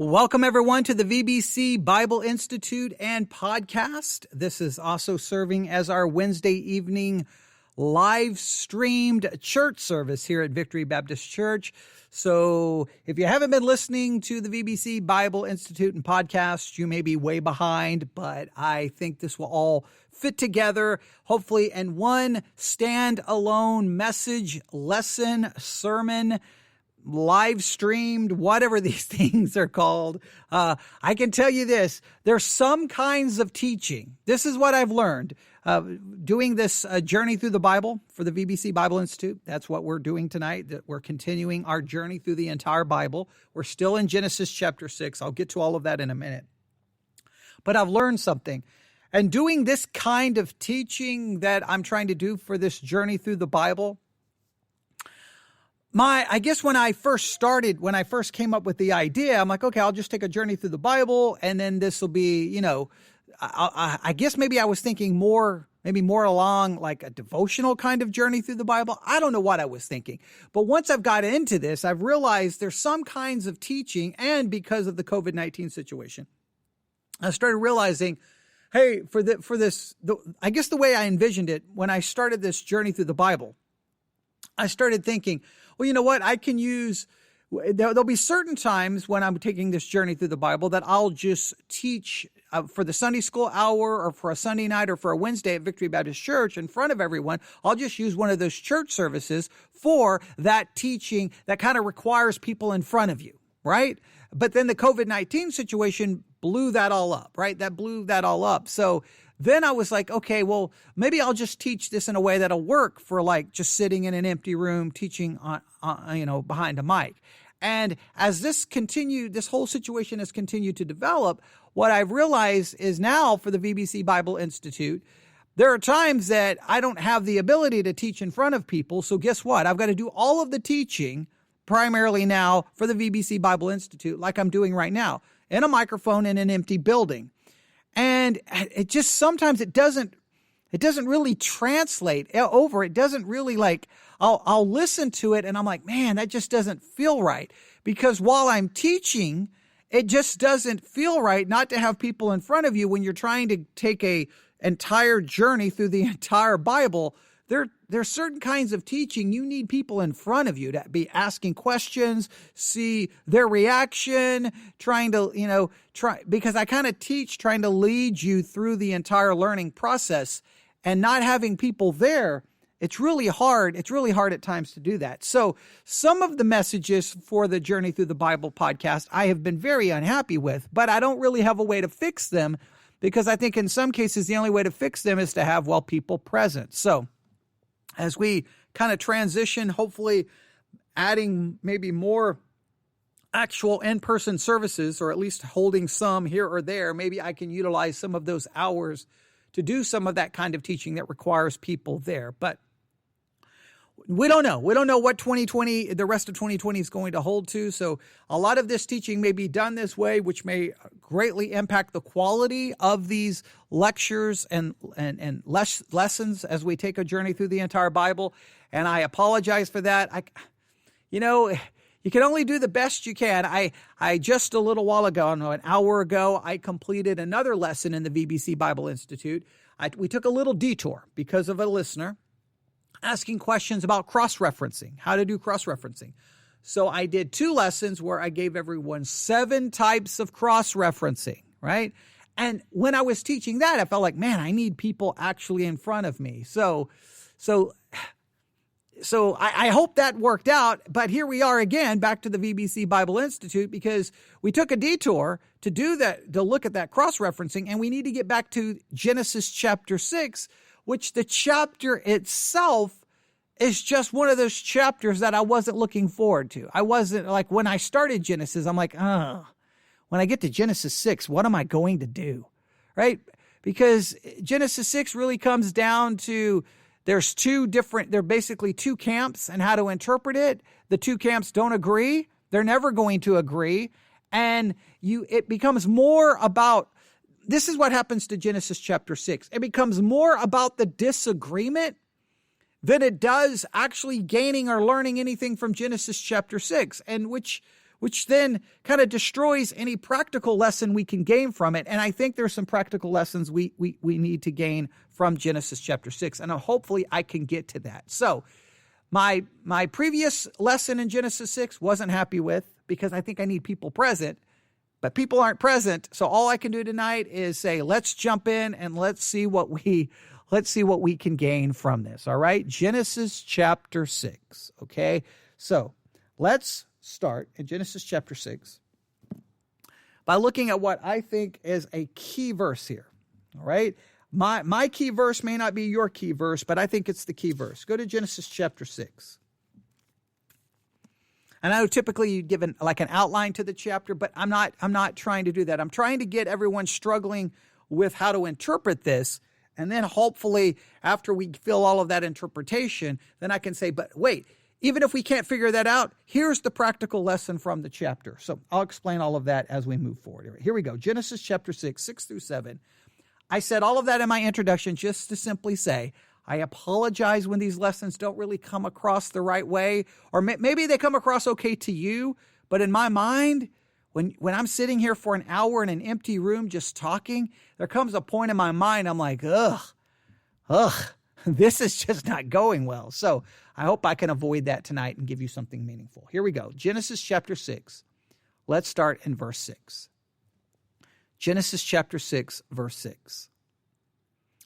Welcome, everyone, to the VBC Bible Institute and podcast. This is also serving as our Wednesday evening live-streamed church service here at Victory Baptist Church. So if you haven't been listening to the VBC Bible Institute and podcast, you may be way behind, but I think this will all fit together, hopefully, in one stand-alone message, lesson, sermon, live streamed, whatever these things are called. I can tell you this, there's some kinds of teaching. This is what I've learned doing this journey through the Bible for the VBC Bible Institute. That's what we're doing tonight. That we're continuing our journey through the entire Bible. We're still in Genesis chapter 6. I'll get to all of that in a minute. But I've learned something. And doing this kind of teaching that I'm trying to do for this journey through the Bible, I guess when I first came up with the idea, I'm like, okay, I'll just take a journey through the Bible, and then this will be, I guess maybe I was thinking more along like a devotional kind of journey through the Bible. I don't know what I was thinking. But once I've got into this, I've realized there's some kinds of teaching, and because of the COVID-19 situation, I started realizing, hey, I guess the way I envisioned it when I started this journey through the Bible, I started thinking, well, you know what? There'll be certain times when I'm taking this journey through the Bible that I'll just teach for the Sunday school hour or for a Sunday night or for a Wednesday at Victory Baptist Church in front of everyone. I'll just use one of those church services for that teaching that kind of requires people in front of you, right? But then the COVID-19 situation blew that all up, right? That blew that all up. So then I was like, okay, well, maybe I'll just teach this in a way that'll work for like just sitting in an empty room teaching on behind a mic. And as this whole situation has continued to develop, what I've realized is now for the VBC Bible Institute, there are times that I don't have the ability to teach in front of people. So guess what? I've got to do all of the teaching primarily now for the VBC Bible Institute, like I'm doing right now, in a microphone in an empty building. And it just sometimes it doesn't really translate over. It doesn't really I'll listen to it and I'm like, man, that just doesn't feel right. Because while I'm teaching, it just doesn't feel right not to have people in front of you when you're trying to take a entire journey through the entire Bible. There's certain kinds of teaching you need people in front of you to be asking questions, see their reaction, because I kind of teach trying to lead you through the entire learning process, and not having people there, it's really hard. It's really hard at times to do that. So some of the messages for the Journey Through the Bible podcast I have been very unhappy with, but I don't really have a way to fix them, because I think in some cases the only way to fix them is to have, people present. So as we kind of transition, hopefully adding maybe more actual in-person services, or at least holding some here or there, maybe I can utilize some of those hours to do some of that kind of teaching that requires people there. But we don't know. We don't know what the rest of 2020 is going to hold to. So a lot of this teaching may be done this way, which may greatly impact the quality of these lectures and lessons as we take a journey through the entire Bible. And I apologize for that. You can only do the best you can. I just a little while ago, an hour ago, I completed another lesson in the VBC Bible Institute. We took a little detour because of a listener asking questions about cross-referencing, how to do cross-referencing. So I did 2 lessons where I gave everyone 7 types of cross-referencing, right? And when I was teaching that, I felt like, man, I need people actually in front of me. So I hope that worked out. But here we are again, back to the VBC Bible Institute, because we took a detour to do that, to look at that cross-referencing, and we need to get back to Genesis chapter 6, which the chapter itself is just one of those chapters that I wasn't looking forward to. I wasn't like, when I started Genesis, I'm like, when I get to Genesis 6, what am I going to do? Right? Because Genesis 6 really comes down to, there are basically 2 camps and how to interpret it. The 2 camps don't agree. They're never going to agree. And it becomes more about, this is what happens to Genesis chapter 6. It becomes more about the disagreement than it does actually gaining or learning anything from Genesis chapter 6, and which which then kind of destroys any practical lesson we can gain from it. And I think there's some practical lessons we need to gain from Genesis chapter 6. And hopefully I can get to that. So my previous lesson in Genesis 6 wasn't happy with, because I think I need people present, but people aren't present. So all I can do tonight is say, let's jump in and let's see what we can gain from this. All right. Genesis chapter 6. Okay. So let's start in Genesis chapter 6 by looking at what I think is a key verse here. All right. My key verse may not be your key verse, but I think it's the key verse. Go to Genesis chapter 6. And I know typically you give an outline to the chapter, but I'm not trying to do that. I'm trying to get everyone struggling with how to interpret this. And then hopefully after we fill all of that interpretation, then I can say, but wait, even if we can't figure that out, here's the practical lesson from the chapter. So I'll explain all of that as we move forward. Here we go. Genesis chapter 6, 6 through 7. I said all of that in my introduction just to simply say, I apologize when these lessons don't really come across the right way, or maybe they come across okay to you, but in my mind, when I'm sitting here for an hour in an empty room just talking, there comes a point in my mind, I'm like, ugh, this is just not going well. So I hope I can avoid that tonight and give you something meaningful. Here we go. Genesis chapter 6. Let's start in verse 6. Genesis chapter 6, verse 6.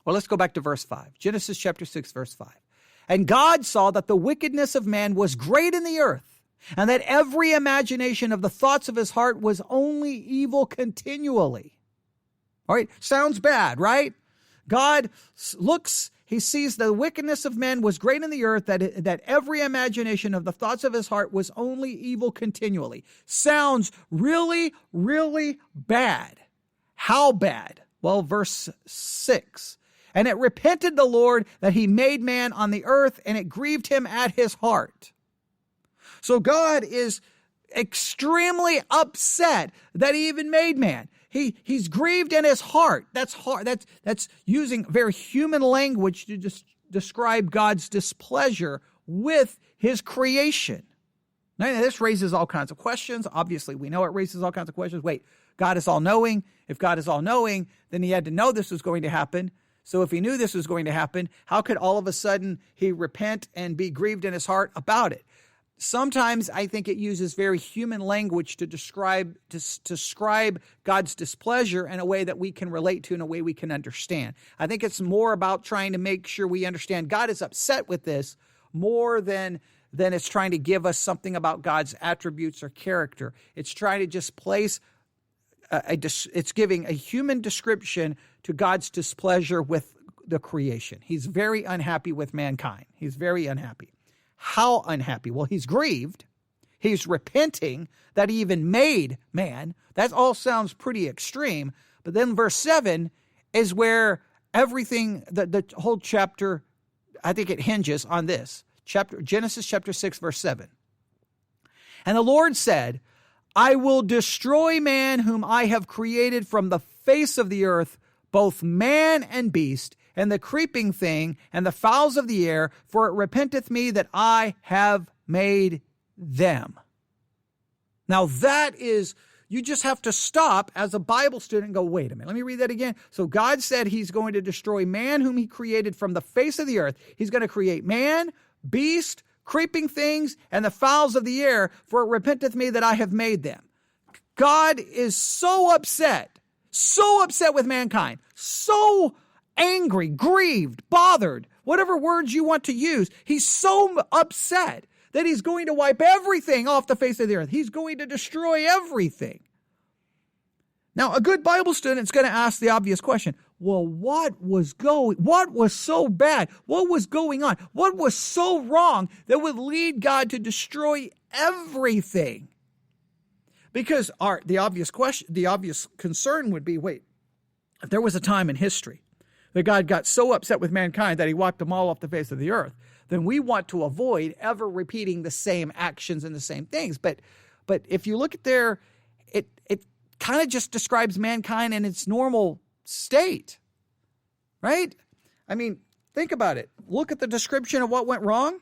Well, let's go back to verse 5. Genesis chapter 6, verse 5. And God saw that the wickedness of man was great in the earth, and that every imagination of the thoughts of his heart was only evil continually. All right, sounds bad, right? God looks, he sees the wickedness of man was great in the earth, that every imagination of the thoughts of his heart was only evil continually. Sounds really, really bad. How bad? Well, verse 6. And it repented the Lord that he made man on the earth, and it grieved him at his heart. So God is extremely upset that he even made man. He's grieved in his heart. That's hard. That's using very human language to just describe God's displeasure with his creation. Now, this raises all kinds of questions. Obviously, we know it raises all kinds of questions. Wait, God is all-knowing. If God is all-knowing, then he had to know this was going to happen. So if he knew this was going to happen, how could all of a sudden he repent and be grieved in his heart about it? Sometimes I think it uses very human language to describe God's displeasure in a way that we can relate to, in a way we can understand. I think it's more about trying to make sure we understand God is upset with this more than it's trying to give us something about God's attributes or character. It's trying to just place it's giving a human description to God's displeasure with the creation. He's very unhappy with mankind. He's very unhappy. How unhappy? Well, he's grieved. He's repenting that he even made man. That all sounds pretty extreme. But then verse 7 is where everything, the whole chapter, I think it hinges on this. Genesis chapter 6, verse 7. And the Lord said, I will destroy man whom I have created from the face of the earth, both man and beast, and the creeping thing, and the fowls of the air, for it repenteth me that I have made them. Now that is, you just have to stop as a Bible student and go, wait a minute, let me read that again. So God said he's going to destroy man whom he created from the face of the earth. He's going to create man, beast, creeping things, and the fowls of the air, for it repenteth me that I have made them. God is so upset with mankind, so angry, grieved, bothered, whatever words you want to use. He's so upset that he's going to wipe everything off the face of the earth. He's going to destroy everything. Now, a good Bible student is going to ask the obvious question. Well, what was so bad? What was going on? What was so wrong that would lead God to destroy everything? Because the obvious concern would be, wait, if there was a time in history that God got so upset with mankind that he wiped them all off the face of the earth, then we want to avoid ever repeating the same actions and the same things. But if you look at there, it kind of just describes mankind in its normal state, right? I mean, think about it. Look at the description of what went wrong.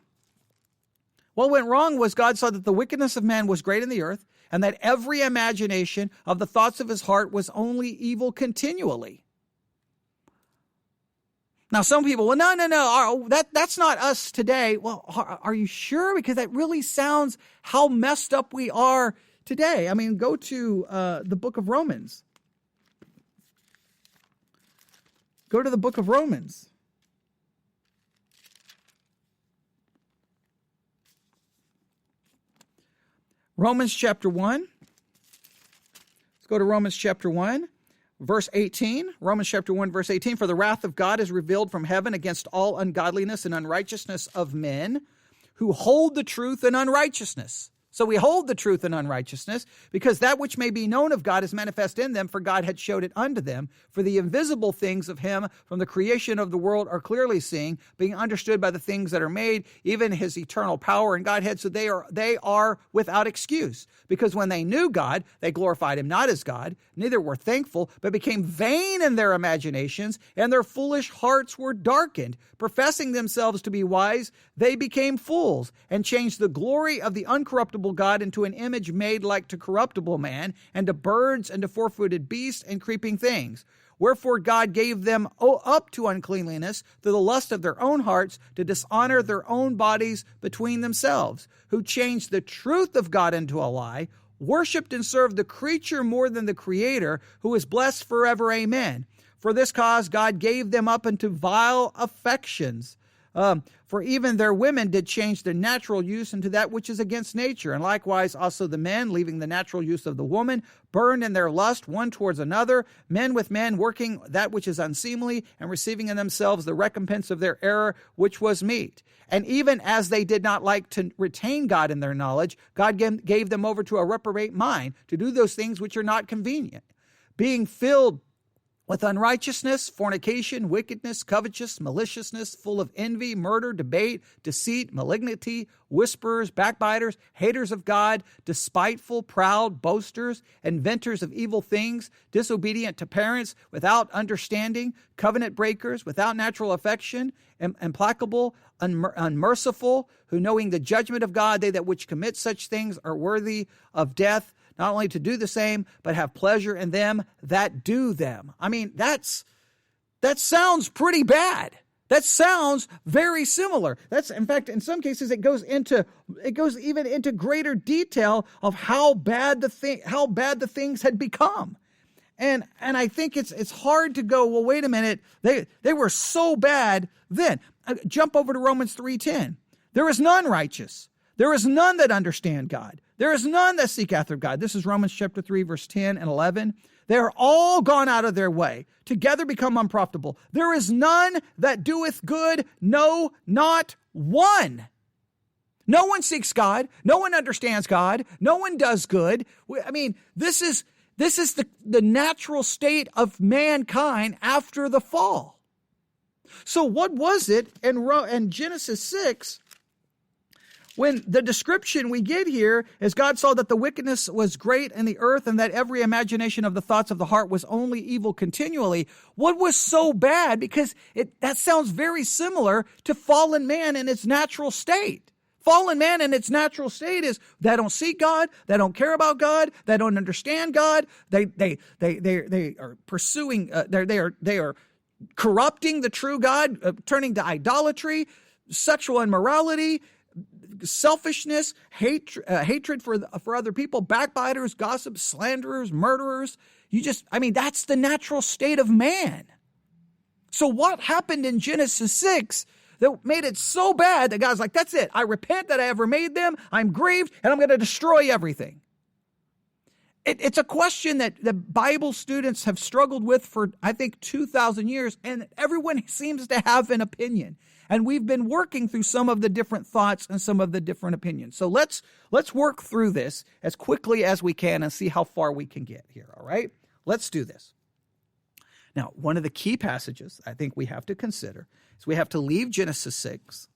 What went wrong was God saw that the wickedness of man was great in the earth, and that every imagination of the thoughts of his heart was only evil continually. Now, some people, well, no, that's not us today. Well, are you sure? Because that really sounds how messed up we are today. I mean, go to the book of Romans. Go to the book of Romans. Romans chapter 1. Let's go to Romans chapter 1, verse 18. Romans chapter 1, verse 18. For the wrath of God is revealed from heaven against all ungodliness and unrighteousness of men who hold the truth in unrighteousness. So we hold the truth in unrighteousness, because that which may be known of God is manifest in them, for God had showed it unto them. For the invisible things of him from the creation of the world are clearly seen, being understood by the things that are made, even his eternal power and Godhead. So they are without excuse, because when they knew God, they glorified him not as God, neither were thankful, but became vain in their imaginations, and their foolish hearts were darkened. Professing themselves to be wise, they became fools, and changed the glory of the uncorruptible God into an image made like to corruptible man, and to birds, and to four-footed beasts, and creeping things. Wherefore God gave them up to uncleanliness through the lust of their own hearts, to dishonor their own bodies between themselves, who changed the truth of God into a lie, worshipped and served the creature more than the Creator, who is blessed forever. Amen. For this cause God gave them up unto vile affections. For even their women did change their natural use into that which is against nature. And likewise also the men, leaving the natural use of the woman, burned in their lust one towards another, men with men, working that which is unseemly, and receiving in themselves the recompense of their error, which was meat. And even as they did not like to retain God in their knowledge, God gave them over to a reprobate mind, to do those things which are not convenient, being filled with unrighteousness, fornication, wickedness, covetousness, maliciousness, full of envy, murder, debate, deceit, malignity, whisperers, backbiters, haters of God, despiteful, proud, boasters, inventors of evil things, disobedient to parents, without understanding, covenant breakers, without natural affection, implacable, unmerciful, who knowing the judgment of God, they that which commit such things are worthy of death, not only to do the same, but have pleasure in them that do them. I mean, that sounds pretty bad. That sounds very similar. In fact, in some cases, it goes even into greater detail of how bad the things had become. And I think it's hard to go, well, wait a minute, they were so bad then. Jump over to Romans 3:10. There is none righteous. There is none that understand God. There is none that seek after God. This is Romans chapter 3, verse 10 and 11. They are all gone out of their way, together become unprofitable. There is none that doeth good, no, not one. No one seeks God. No one understands God. No one does good. I mean, this is the natural state of mankind after the fall. So what was it in Genesis 6 when the description we get here is God saw that the wickedness was great in the earth and that every imagination of the thoughts of the heart was only evil continually? What was so bad? Because that sounds very similar to fallen man in its natural state. Fallen man in its natural state is they don't seek God, they don't care about God, they don't understand God, they are pursuing, they are corrupting the true God, turning to idolatry, sexual immorality, selfishness, hatred for other people, backbiters, gossips, slanderers, murderers. That's the natural state of man. So what happened in Genesis 6 that made it so bad that God's like, that's it. I repent that I ever made them. I'm grieved and I'm going to destroy everything. It's a question that the Bible students have struggled with for, I think, 2,000 years, and everyone seems to have an opinion. And we've been working through some of the different thoughts and some of the different opinions. So let's work through this as quickly as we can and see how far we can get here, all right? Let's do this. Now, one of the key passages I think we have to consider is we have to leave Genesis 6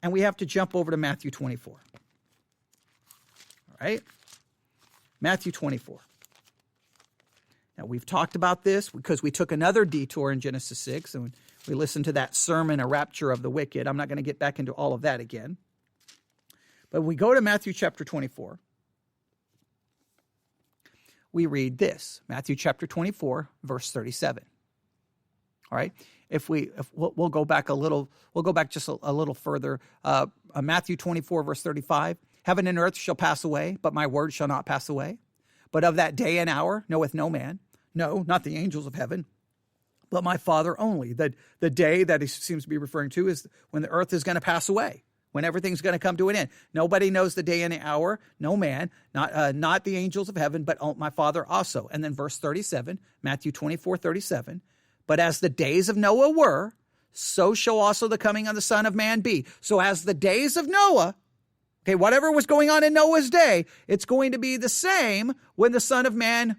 and we have to jump over to Matthew 24. All right? Matthew 24. Now, we've talked about this because we took another detour in Genesis 6 and we listened to that sermon, A Rapture of the Wicked. I'm not going to get back into all of that again. But we go to Matthew chapter 24. we read this, Matthew chapter 24, verse 37. All right. If we'll go back just a little further. Matthew 24, verse 35. Heaven and earth shall pass away, but my word shall not pass away. But of that day and hour knoweth no man, no, not the angels of heaven, but my Father only. The day that he seems to be referring to is when the earth is going to pass away, when everything's going to come to an end. Nobody knows the day and the hour, no man, not the angels of heaven, but my Father also. And then verse 37, Matthew 24, 37. But as the days of Noah were, so shall also the coming of the Son of Man be. So as the days of Noah, okay, whatever was going on in Noah's day, it's going to be the same when the Son of Man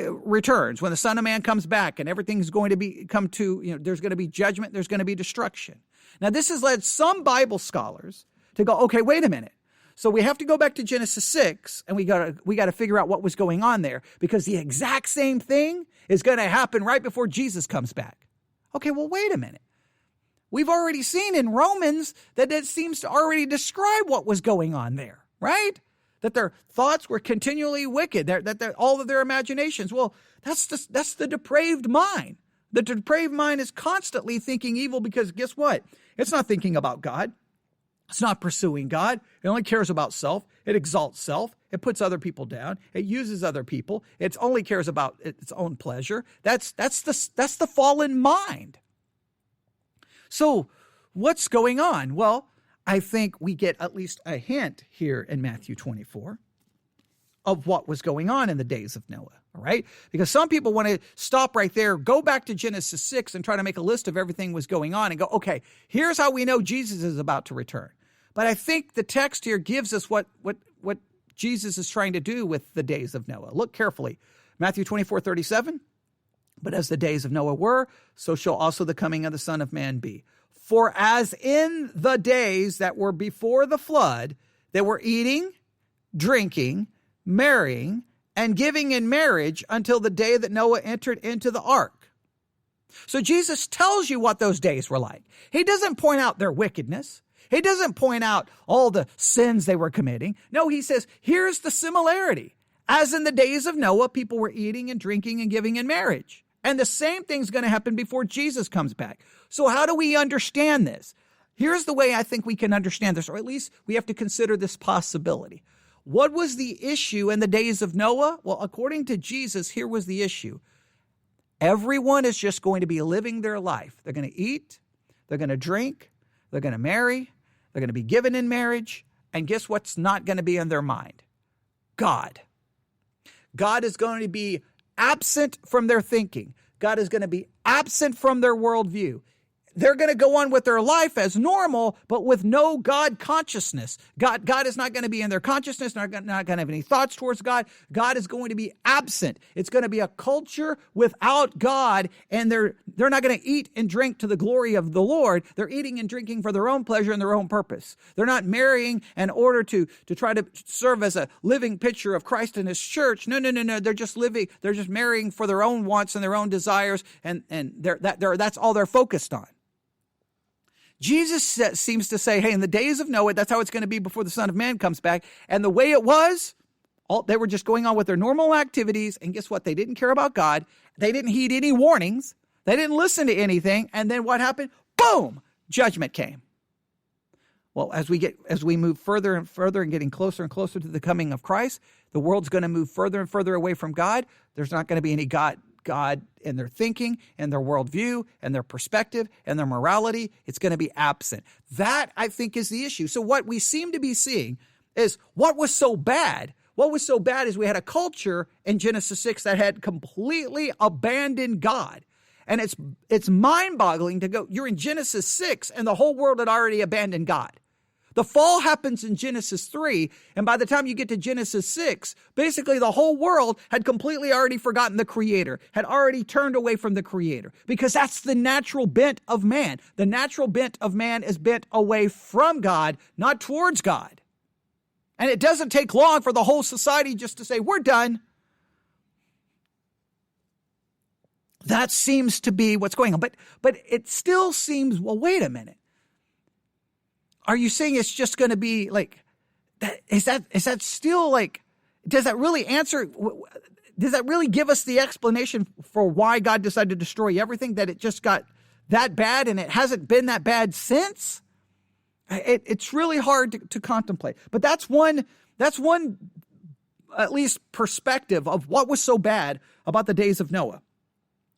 returns, when the Son of Man comes back, and everything's going to there's going to be judgment, there's going to be destruction. Now, this has led some Bible scholars to go, okay, wait a minute. So we have to go back to Genesis 6, and we got to figure out what was going on there, because the exact same thing is going to happen right before Jesus comes back. Okay, well, wait a minute. We've already seen in Romans that it seems to already describe what was going on there, right? That their thoughts were continually wicked, that all of their imaginations. Well, that's the depraved mind. The depraved mind is constantly thinking evil because guess what? It's not thinking about God. It's not pursuing God. It only cares about self. It exalts self. It puts other people down. It uses other people. It only cares about its own pleasure. That's the fallen mind. So what's going on? Well, I think we get at least a hint here in Matthew 24 of what was going on in the days of Noah, all right? Because some people want to stop right there, go back to Genesis 6 and try to make a list of everything was going on and go, okay, here's how we know Jesus is about to return. But I think the text here gives us what Jesus is trying to do with the days of Noah. Look carefully. Matthew 24, 37. But as the days of Noah were, so shall also the coming of the Son of Man be. For as in the days that were before the flood, they were eating, drinking, marrying, and giving in marriage until the day that Noah entered into the ark. So Jesus tells you what those days were like. He doesn't point out their wickedness. He doesn't point out all the sins they were committing. No, he says, here's the similarity. As in the days of Noah, people were eating and drinking and giving in marriage. And the same thing's going to happen before Jesus comes back. So how do we understand this? Here's the way I think we can understand this, or at least we have to consider this possibility. What was the issue in the days of Noah? Well, according to Jesus, here was the issue. Everyone is just going to be living their life. They're going to eat, they're going to drink, they're going to marry, they're going to be given in marriage, and guess what's not going to be in their mind? God. God is going to be absent from their thinking. God is going to be absent from their worldview. They're going to go on with their life as normal, but with no God consciousness. God is not going to be in their consciousness, not going to have any thoughts towards God. God is going to be absent. It's going to be a culture without God, and they're not going to eat and drink to the glory of the Lord. They're eating and drinking for their own pleasure and their own purpose. They're not marrying in order to try to serve as a living picture of Christ and his church. No. They're just marrying for their own wants and their own desires, and that's all they're focused on. Jesus seems to say, hey, in the days of Noah, that's how it's going to be before the Son of Man comes back. And the way it was, they were just going on with their normal activities. And guess what? They didn't care about God. They didn't heed any warnings. They didn't listen to anything. And then what happened? Boom! Judgment came. Well, as we move further and further and getting closer and closer to the coming of Christ, the world's going to move further and further away from God. There's not going to be any God in their thinking and their worldview and their perspective and their morality. It's going to be absent. That, I think, is the issue. So what we seem to be seeing is what was so bad. What was so bad is we had a culture in Genesis 6 that had completely abandoned God. And it's mind-boggling to go, you're in Genesis 6 and the whole world had already abandoned God. The fall happens in Genesis 3, and by the time you get to Genesis 6, basically the whole world had completely already forgotten the Creator, had already turned away from the Creator, because that's the natural bent of man. The natural bent of man is bent away from God, not towards God. And it doesn't take long for the whole society just to say, we're done. That seems to be what's going on. But it still seems, well, wait a minute. Are you saying it's just going to be like that? Is that still like, does that really answer? does that really give us the explanation for why God decided to destroy everything, that it just got that bad and it hasn't been that bad since? It's really hard to contemplate. But that's one at least perspective of what was so bad about the days of Noah.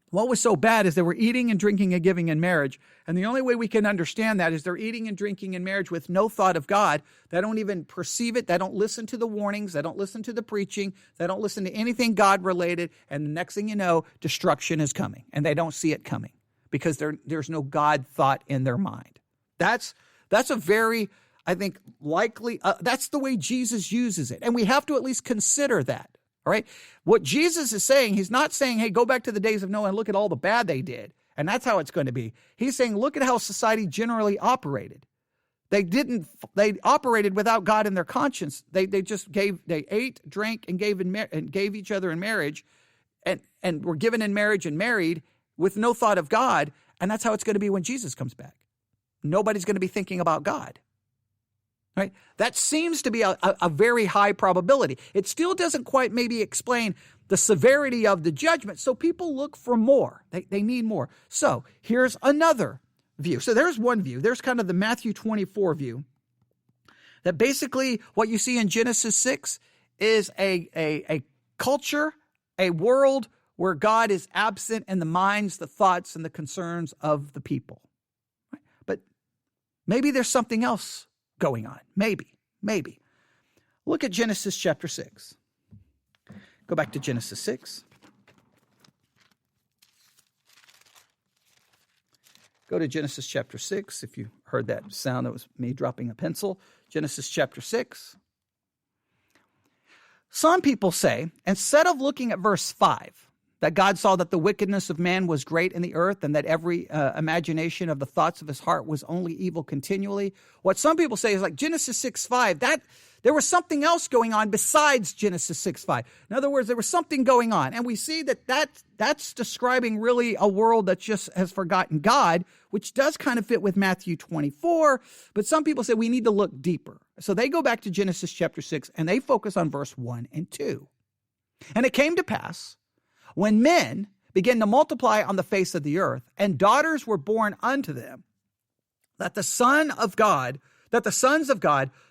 What was so bad is they were eating and drinking and giving in marriage. And the only way we can understand that is they're eating and drinking in marriage with no thought of God. They don't even perceive it. They don't listen to the warnings. They don't listen to the preaching. They don't listen to anything God related. And the next thing you know, destruction is coming. And they don't see it coming because there's no God thought in their mind. That's a very, I think, likely, that's the way Jesus uses it. And we have to at least consider that. All right. What Jesus is saying, he's not saying, hey, go back to the days of Noah and look at all the bad they did. And that's how it's going to be. He's saying, look at how society generally operated. They operated without God in their conscience. They ate, drank, and gave each other in marriage and were given in marriage and married with no thought of God. And that's how it's going to be when Jesus comes back. Nobody's going to be thinking about God. Right? That seems to be a very high probability. It still doesn't quite maybe explain the severity of the judgment. So people look for more. They need more. So here's another view. So there's one view. There's kind of the Matthew 24 view, that basically what you see in Genesis 6 is a culture, a world where God is absent in the minds, the thoughts, and the concerns of the people. Right? But maybe there's something else going on. Maybe. Look at Genesis chapter 6. Go back to Genesis 6. Go to Genesis chapter 6. If you heard that sound, that was me dropping a pencil. Genesis chapter 6. Some people say, instead of looking at verse 5, that God saw that the wickedness of man was great in the earth and that every imagination of the thoughts of his heart was only evil continually. What some people say is like Genesis 6:5, that there was something else going on besides Genesis 6:5. In other words, there was something going on. And we see that's describing really a world that just has forgotten God, which does kind of fit with Matthew 24. But some people say we need to look deeper. So they go back to Genesis chapter 6 and they focus on verse 1 and 2. And it came to pass, when men began to multiply on the face of the earth, and daughters were born unto them, that the sons of God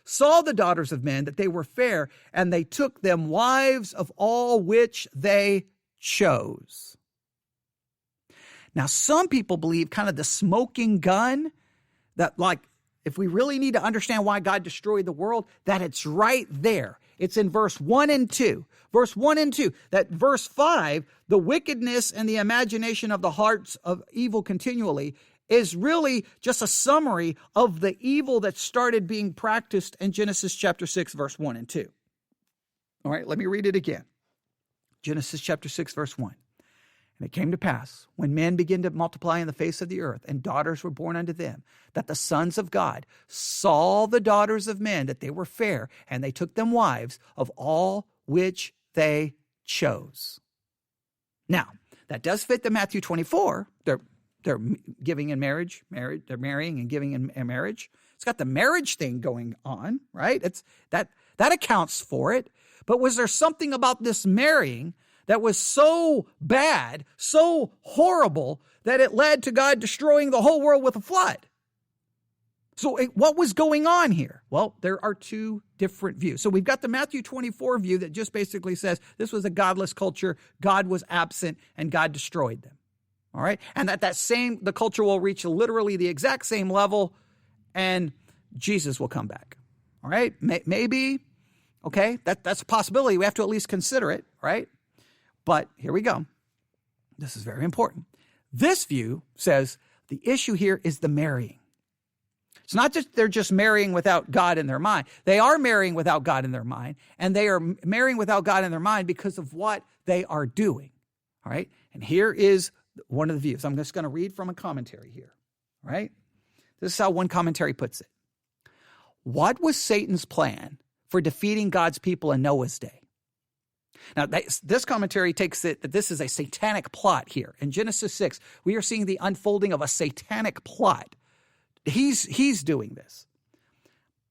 saw the daughters of men, that they were fair, and they took them wives of all which they chose. Now, some people believe kind of the smoking gun, that like, if we really need to understand why God destroyed the world, that it's right there. It's in verse 1 and 2. Verse 1 and 2. That verse 5, the wickedness and the imagination of the hearts of evil continually, is really just a summary of the evil that started being practiced in Genesis chapter 6, verse 1 and 2. All right, let me read it again. Genesis chapter 6, verse 1. And it came to pass, when men began to multiply in the face of the earth, and daughters were born unto them, that the sons of God saw the daughters of men, that they were fair, and they took them wives of all which they chose. Now, that does fit the Matthew 24. They're giving in marriage, they're marrying and giving in marriage. It's got the marriage thing going on, right? It's that accounts for it. But was there something about this marrying that was so bad, so horrible, that it led to God destroying the whole world with a flood? So what was going on here? Well, there are two different views. So we've got the Matthew 24 view that just basically says this was a godless culture, God was absent, and God destroyed them. All right? And the culture will reach literally the exact same level, and Jesus will come back. All right? Maybe, okay, that's a possibility. We have to at least consider it, right? But here we go. This is very important. This view says the issue here is the marrying. It's not just they're just marrying without God in their mind. They are marrying without God in their mind, and they are marrying without God in their mind because of what they are doing. All right? And here is one of the views. I'm just going to read from a commentary here. All right? This is how one commentary puts it. What was Satan's plan for defeating God's people in Noah's day? Now, this commentary takes it that this is a satanic plot here. In Genesis 6, we are seeing the unfolding of a satanic plot. He's doing this.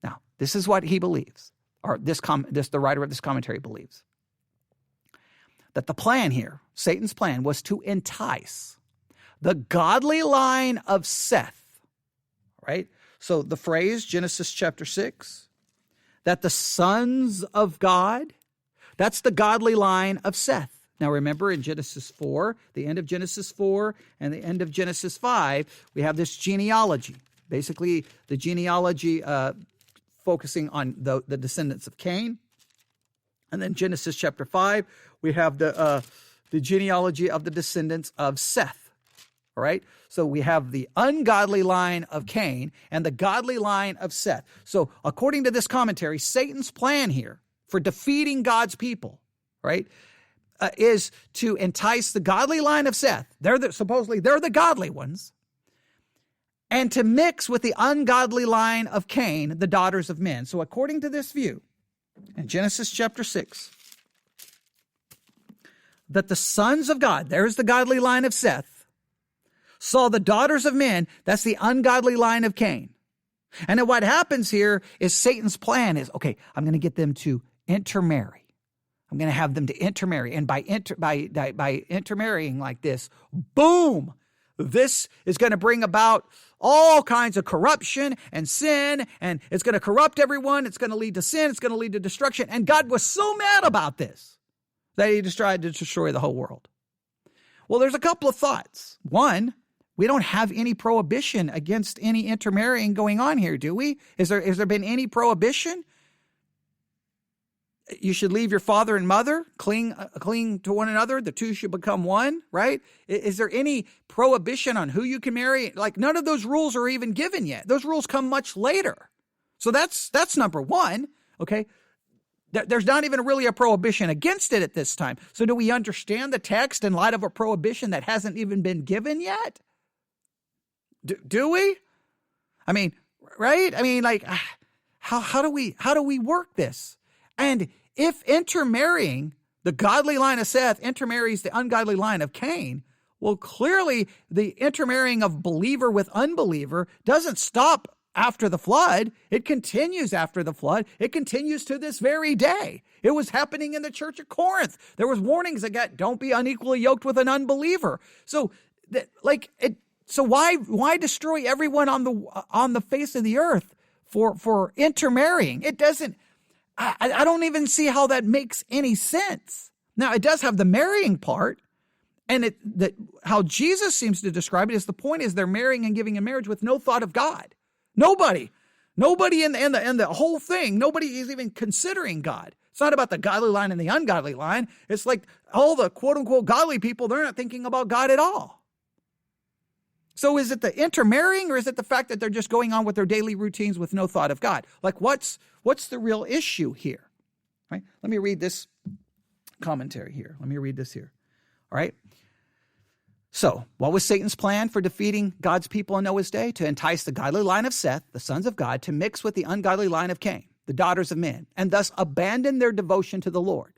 Now, this is what he believes, or the writer of this commentary believes. that the plan here, Satan's plan, was to entice the godly line of Seth, right? So the phrase, Genesis chapter 6, that the sons of God, that's the godly line of Seth. Now remember in Genesis 4, the end of Genesis 4 and the end of Genesis 5, we have this genealogy. Basically, the genealogy focusing on the descendants of Cain. And then Genesis chapter 5, we have the genealogy of the descendants of Seth. All right? So we have the ungodly line of Cain and the godly line of Seth. So according to this commentary, Satan's plan here for defeating God's people, right, is to entice the godly line of Seth. Supposedly they're the godly ones. And to mix with the ungodly line of Cain, the daughters of men. So according to this view, in Genesis chapter 6, that the sons of God, there's the godly line of Seth, saw the daughters of men, that's the ungodly line of Cain. And then what happens here is Satan's plan is, okay, I'm going to get them to intermarry. I'm going to have them to intermarry. And by intermarrying like this, boom, this is going to bring about all kinds of corruption and sin, and it's going to corrupt everyone. It's going to lead to sin. It's going to lead to destruction. And God was so mad about this that he just tried to destroy the whole world. Well, there's a couple of thoughts. One, we don't have any prohibition against any intermarrying going on here, do we? Has there been any prohibition? You should leave your father and mother, cling to one another. The two should become one, right? Is there any prohibition on who you can marry? Like none of those rules are even given yet. Those rules come much later. So that's number one, okay? There's not even really a prohibition against it at this time. So do we understand the text in light of a prohibition that hasn't even been given yet? Do we? I mean, right? I mean, like, how do we work this? And if intermarrying, the godly line of Seth intermarries the ungodly line of Cain, well, clearly the intermarrying of believer with unbeliever doesn't stop after the flood. It continues after the flood. It continues to this very day. It was happening in the church of Corinth. There was warnings that don't be unequally yoked with an unbeliever. So, so why destroy everyone on the face of the earth for intermarrying? It doesn't. I don't even see how that makes any sense. Now, it does have the marrying part, and how Jesus seems to describe it is the point is they're marrying and giving in marriage with no thought of God. Nobody in the whole thing, nobody is even considering God. It's not about the godly line and the ungodly line. It's like all the quote-unquote godly people, they're not thinking about God at all. So is it the intermarrying or is it the fact that they're just going on with their daily routines with no thought of God? Like what's the real issue here? Right? Let me read this commentary here. Let me read this here. All right. So what was Satan's plan for defeating God's people in Noah's day? To entice the godly line of Seth, the sons of God, to mix with the ungodly line of Cain, the daughters of men, and thus abandon their devotion to the Lord.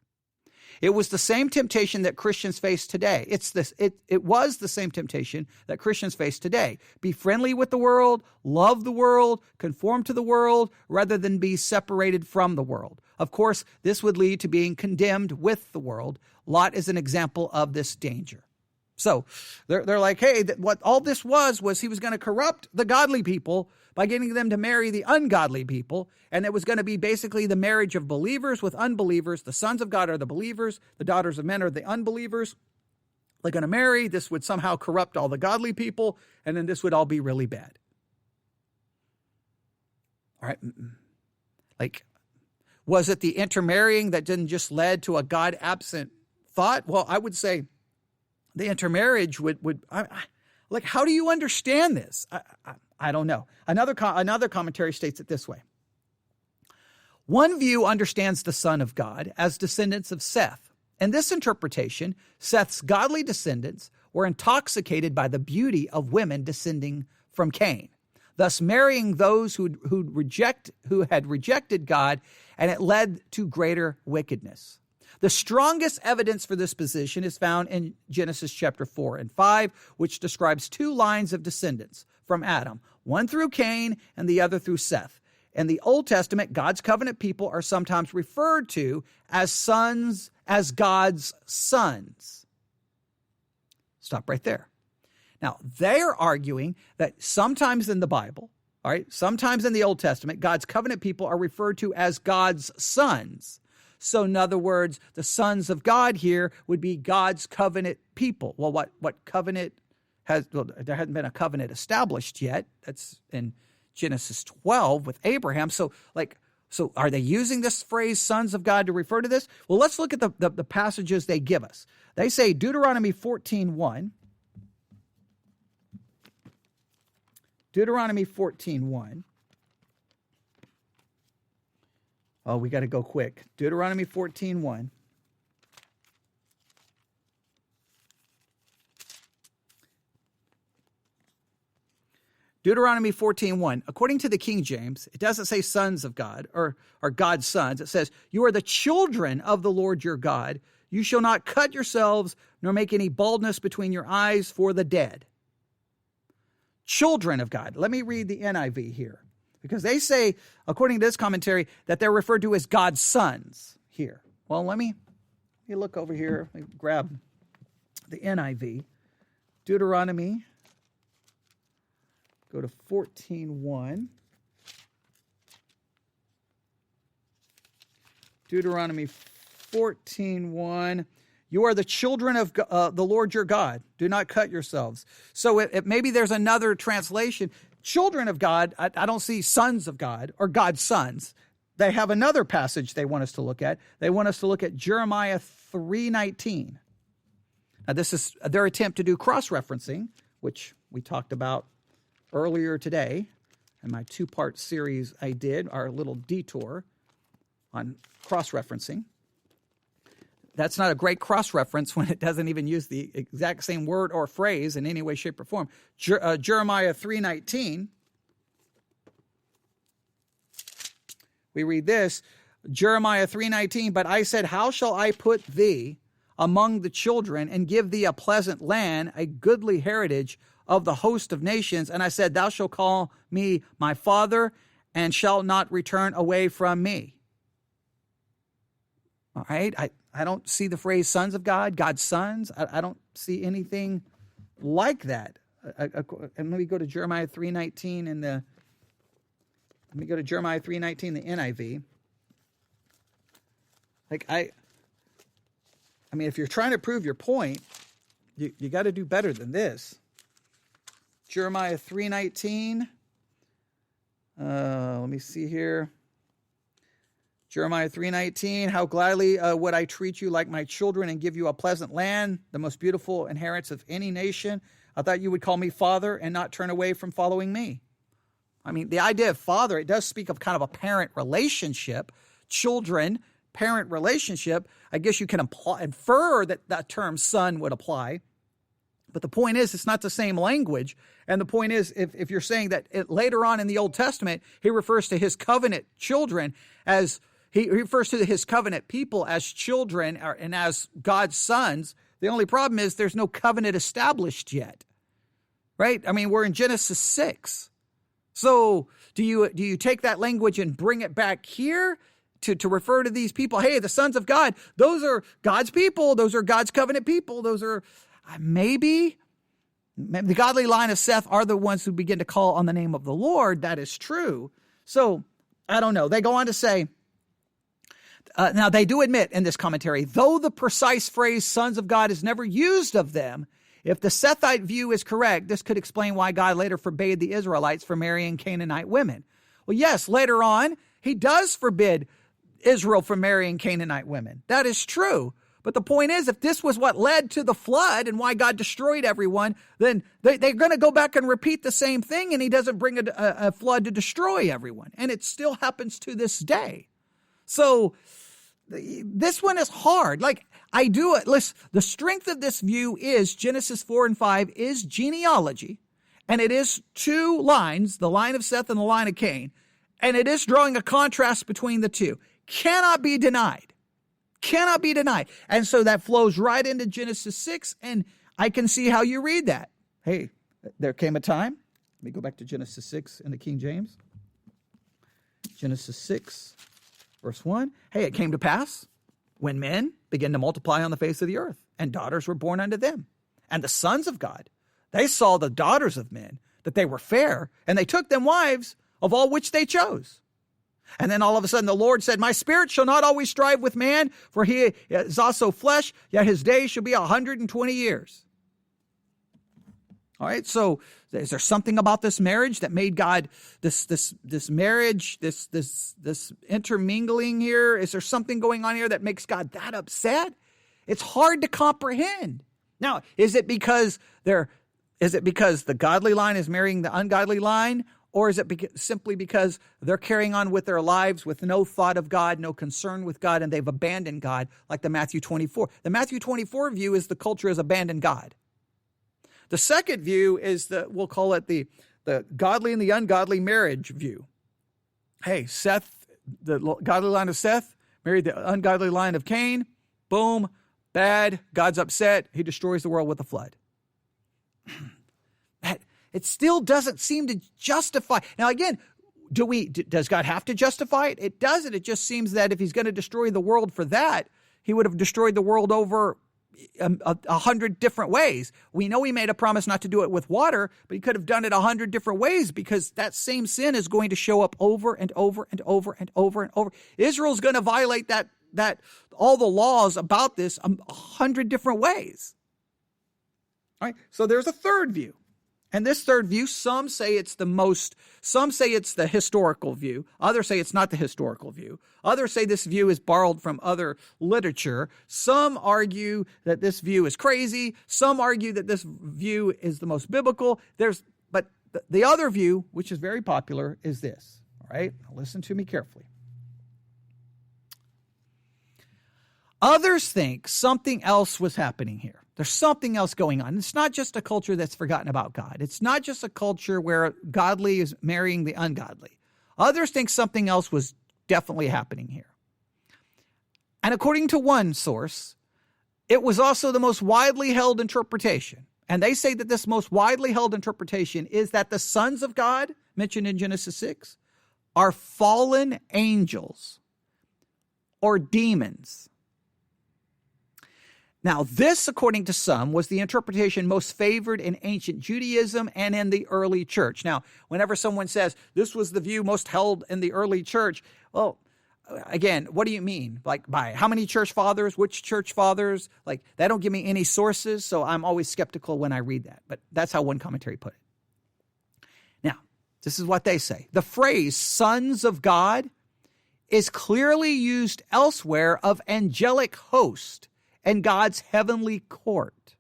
It was the same temptation that Christians face today. It was the same temptation that Christians face today. Be friendly with the world, love the world, conform to the world, rather than be separated from the world. Of course, this would lead to being condemned with the world. Lot is an example of this danger. So they're like, hey, what all this was he was going to corrupt the godly people by getting them to marry the ungodly people. And it was going to be basically the marriage of believers with unbelievers. The sons of God are the believers. The daughters of men are the unbelievers. They're going to marry. This would somehow corrupt all the godly people. And then this would all be really bad. All right. Like, was it the intermarrying that didn't just led to a God-absent thought? Well, I would say the intermarriage would like, how do you understand this? I don't know. Another commentary states it this way. One view understands the Son of God as descendants of Seth. In this interpretation, Seth's godly descendants were intoxicated by the beauty of women descending from Cain, thus marrying those who had rejected God, and it led to greater wickedness. The strongest evidence for this position is found in Genesis chapter 4 and 5, which describes two lines of descendants from Adam, one through Cain and the other through Seth. In the Old Testament, God's covenant people are sometimes referred to as sons as God's sons. Stop right there. Now, they're arguing that sometimes in the Bible, all right, sometimes in the Old Testament, God's covenant people are referred to as God's sons. So in other words, the sons of God here would be God's covenant people. Well, what covenant has, well, there hasn't been a covenant established yet. That's in Genesis 12 with Abraham. So are they using this phrase, sons of God, to refer to this? Well, let's look at the passages they give us. They say Deuteronomy 14:1. Deuteronomy 14:1. Oh, we got to go quick. Deuteronomy 14:1. Deuteronomy 14:1. According to the King James, it doesn't say sons of God or God's sons. It says, you are the children of the Lord your God. You shall not cut yourselves nor make any baldness between your eyes for the dead. Children of God. Let me read the NIV here, because they say, according to this commentary, that they're referred to as God's sons here. Well, let me look over here. Let me grab the NIV. Deuteronomy. Go to 14:1. Deuteronomy 14:1. You are the children of the Lord your God. Do not cut yourselves. So maybe there's another translation. Children of God, I don't see sons of God or God's sons. They have another passage they want us to look at. They want us to look at Jeremiah 3:19. Now, this is their attempt to do cross-referencing, which we talked about earlier today in my two-part series I did, our little detour on cross-referencing. That's not a great cross-reference when it doesn't even use the exact same word or phrase in any way, shape, or form. Jeremiah 3:19. We read this, Jeremiah 3:19, but I said, how shall I put thee among the children and give thee a pleasant land, a goodly heritage of the host of nations? And I said, thou shalt call me my father and shalt not return away from me. All right, I don't see the phrase sons of God, God's sons. I don't see anything like that. And let me go to Jeremiah 3:19 in the. Let me go to Jeremiah 3:19, the NIV. I mean, if you're trying to prove your point, you got to do better than this. Jeremiah 3:19. Let me see here. Jeremiah 3:19, how gladly would I treat you like my children and give you a pleasant land, the most beautiful inheritance of any nation. I thought you would call me father and not turn away from following me. I mean, the idea of father, it does speak of kind of a parent relationship, children, parent relationship. I guess you can infer that that term son would apply. But the point is, it's not the same language. And the point is, if you're saying that later on in the Old Testament, he refers to his covenant children as, he refers to his covenant people as children and as God's sons. The only problem is there's no covenant established yet, right? I mean, we're in Genesis 6. So do you take that language and bring it back here to refer to these people? Hey, the sons of God, those are God's people. Those are God's covenant people. Those are maybe the godly line of Seth are the ones who begin to call on the name of the Lord. That is true. So I don't know. They go on to say, now they do admit in this commentary, though the precise phrase sons of God is never used of them, if the Sethite view is correct, this could explain why God later forbade the Israelites from marrying Canaanite women. Well, yes, later on, he does forbid Israel from marrying Canaanite women. That is true. But the point is, if this was what led to the flood and why God destroyed everyone, then they're going to go back and repeat the same thing, and he doesn't bring a flood to destroy everyone. And it still happens to this day. So this one is hard. Listen, the strength of this view is Genesis 4 and 5 is genealogy, and it is two lines, the line of Seth and the line of Cain, and it is drawing a contrast between the two. Cannot be denied. Cannot be denied. And so that flows right into Genesis 6, and I can see how you read that. Hey, there came a time. Let me go back to Genesis 6 in the King James. Genesis 6, verse 1. Hey, it came to pass when men began to multiply on the face of the earth, and daughters were born unto them. And the sons of God, they saw the daughters of men, that they were fair, and they took them wives, of all which they chose. And then all of a sudden the Lord said, my spirit shall not always strive with man, for he is also flesh, yet his days shall be 120 years. All right, so is there something about this marriage that made God, this marriage, this intermingling here? Is there something going on here that makes God that upset? It's hard to comprehend. Now, is it because the godly line is marrying the ungodly line? Or is it simply because they're carrying on with their lives with no thought of God, no concern with God, and they've abandoned God, like the Matthew 24? The Matthew 24 view is the culture has abandoned God. The second view is we'll call it the godly and the ungodly marriage view. Hey, Seth, the godly line of Seth, married the ungodly line of Cain. Boom, bad. God's upset. He destroys the world with a flood. It still doesn't seem to justify. Now, again, does God have to justify it? It doesn't. It just seems that if he's going to destroy the world for that, he would have destroyed the world over 100 different ways. We know he made a promise not to do it with water, but he could have done it 100 different ways, because that same sin is going to show up over and over and over and over and over. Israel's going to violate that all the laws about this 100 different ways. All right. So there's a third view. And this third view, some say it's the historical view. Others say it's not the historical view. Others say this view is borrowed from other literature. Some argue that this view is crazy. Some argue that this view is the most biblical. But the other view, which is very popular, is this. All right, now listen to me carefully. Others think something else was happening here. There's something else going on. It's not just a culture that's forgotten about God. It's not just a culture where godly is marrying the ungodly. Others think something else was definitely happening here. And according to one source, it was also the most widely held interpretation. And they say that this most widely held interpretation is that the sons of God, mentioned in Genesis 6, are fallen angels or demons. Now, this, according to some, was the interpretation most favored in ancient Judaism and in the early church. Now, whenever someone says this was the view most held in the early church, well, again, what do you mean? Like by how many church fathers, which church fathers? Like, they don't give me any sources, so I'm always skeptical when I read that. But that's how one commentary put it. Now, this is what they say. The phrase sons of God is clearly used elsewhere of angelic host and God's heavenly court.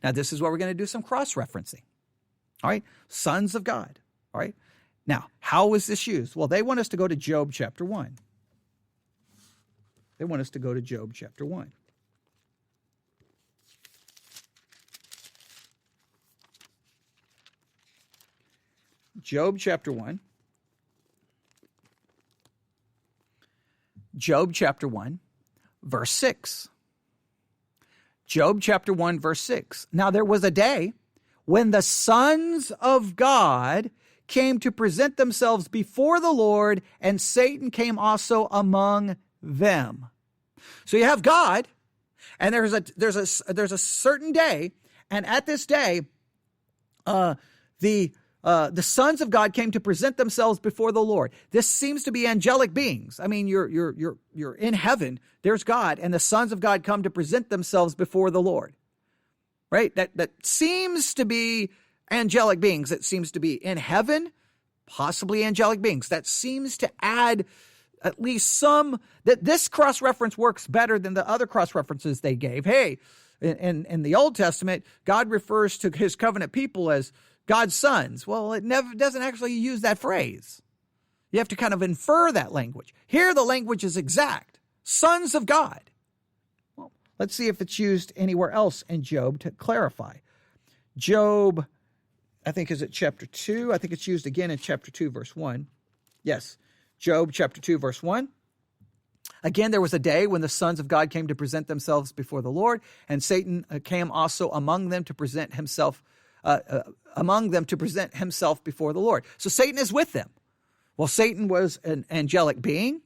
Now, this is where we're going to do some cross-referencing. All right, sons of God. All right. Now, how was this used? Well, they want us to go to Job chapter 1. They want us to go to Job chapter 1. Job chapter 1. Job chapter 1, verse 6. Job chapter 1, verse 6. Now there was a day when the sons of God came to present themselves before the Lord, and Satan came also among them. So you have God, and there's a certain day, and at this day, the sons of God came to present themselves before the Lord. This seems to be angelic beings. I mean, you're in heaven. There's God, and the sons of God come to present themselves before the Lord. Right? That seems to be angelic beings. That seems to be in heaven, possibly angelic beings. That seems to add at least some, that this cross-reference works better than the other cross-references they gave. Hey, in the Old Testament, God refers to his covenant people as God's sons. Well, it never doesn't actually use that phrase. You have to kind of infer that language. Here, the language is exact. Sons of God. Well, let's see if it's used anywhere else in Job to clarify. Job, I think, is it chapter 2? I think it's used again in chapter 2, verse 1. Yes, Job chapter 2, verse 1. Again, there was a day when the sons of God came to present themselves before the Lord, and Satan came also among them to present himself before the Lord. So Satan is with them. Well, Satan was an angelic being.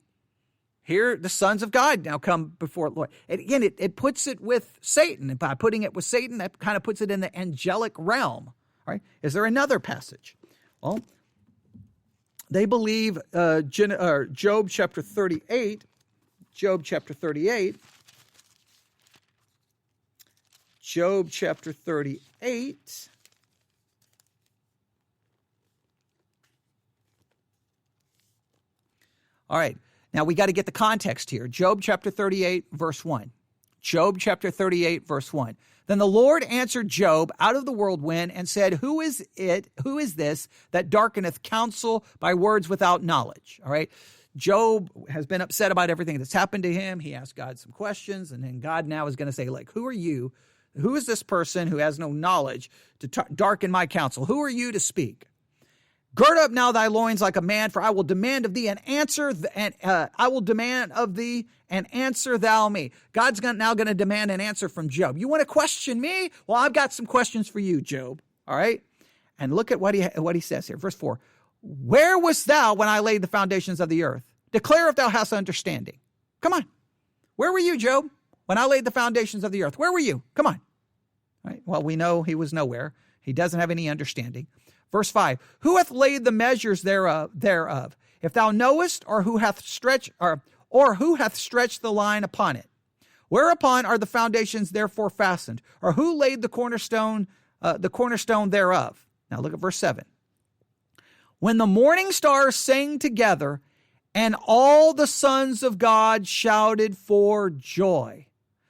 here the sons of God now come before the Lord. And again, it puts it with Satan. And by putting it with Satan, that kind of puts it in the angelic realm. All right? Is there another passage? Well, they believe Job chapter 38. Job chapter 38. Job chapter 38. All right. Now, we got to get the context here. Job chapter 38, verse 1. Job chapter 38, verse 1. Then the Lord answered Job out of the whirlwind and said, Who is this that darkeneth counsel by words without knowledge? All right. Job has been upset about everything that's happened to him. He asked God some questions, and then God now is going to say, who are you? Who is this person who has no knowledge to darken my counsel? Who are you to speak? Gird up now thy loins like a man, for I will demand of thee an answer, and I will demand of thee an answer thou me. God's now going to demand an answer from Job. You want to question me? Well, I've got some questions for you, Job. All right? And look at what he says here. Verse 4. Where wast thou when I laid the foundations of the earth? Declare if thou hast understanding. Come on. Where were you, Job, when I laid the foundations of the earth? Where were you? Come on. All right? Well, we know he was nowhere. He doesn't have any understanding. Verse 5, who hath laid the measures thereof? If thou knowest, or who hath stretched the line upon it? Whereupon are the foundations therefore fastened? Or who laid the cornerstone thereof? Now look at verse 7. When the morning stars sang together, and all the sons of God shouted for joy.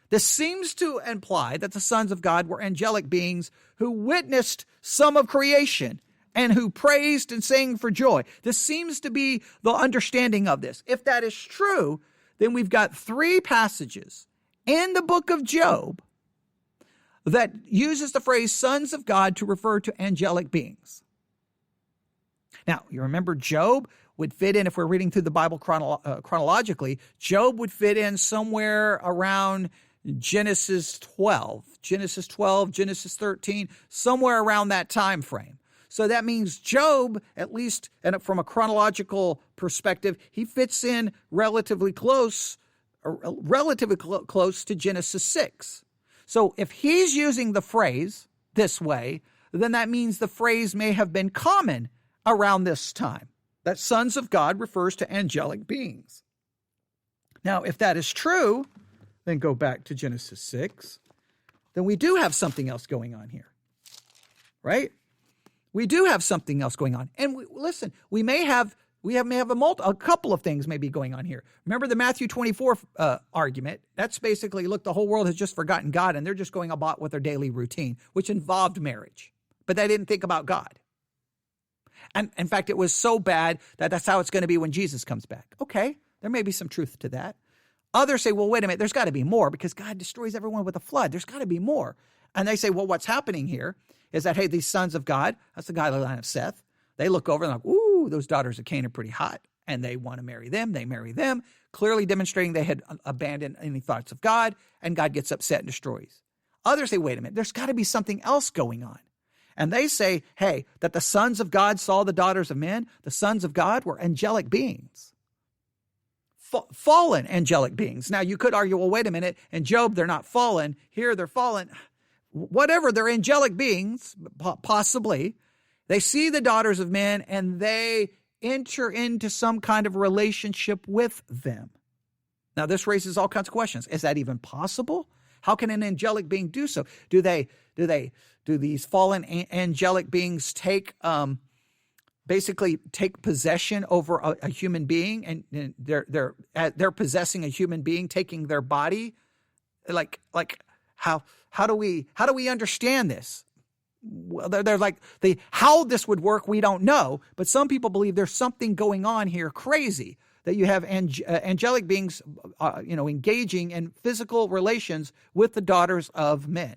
This seems to imply that the sons of God were angelic beings who witnessed some of creation and who praised and sang for joy. This seems to be the understanding of this. If that is true, then we've got 3 passages in the book of Job that uses the phrase sons of God to refer to angelic beings. Now, you remember Job would fit in, if we're reading through the Bible chronologically, Job would fit in somewhere around Genesis 12, Genesis 13, somewhere around that time frame. So that means Job, at least and from a chronological perspective, he fits in relatively close to Genesis 6. So if he's using the phrase this way, then that means the phrase may have been common around this time. That sons of God refers to angelic beings. Now, if that is true, then go back to Genesis 6, then we do have something else going on here, right? We do have something else going on. And listen, we may have a couple of things may be going on here. Remember the Matthew 24 argument? That's basically, look, the whole world has just forgotten God, and they're just going about with their daily routine, which involved marriage. But they didn't think about God. And in fact, it was so bad that that's how it's going to be when Jesus comes back. Okay, there may be some truth to that. Others say, well, wait a minute, there's got to be more because God destroys everyone with a flood. There's got to be more. And they say, well, what's happening here is that, hey, these sons of God, that's the godly line of Seth, they look over and like, ooh, those daughters of Cain are pretty hot. And they want to marry them. They marry them, clearly demonstrating they had abandoned any thoughts of God, and God gets upset and destroys. Others say, wait a minute, there's got to be something else going on. And they say, hey, that the sons of God saw the daughters of men. The sons of God were angelic beings. Fallen angelic beings. Now, you could argue, well, wait a minute. In Job, they're not fallen. Here, they're fallen. Whatever, they're angelic beings, possibly. They see the daughters of men, and they enter into some kind of relationship with them. Now, this raises all kinds of questions. Is that even possible? How can an angelic being do so? Do these fallen angelic beings basically take possession over a human being, and they're possessing a human being, taking their body? Like how do we understand this? Well, they're like how this would work, we don't know. But some people believe there's something going on here crazy, that you have angelic beings, engaging in physical relations with the daughters of men.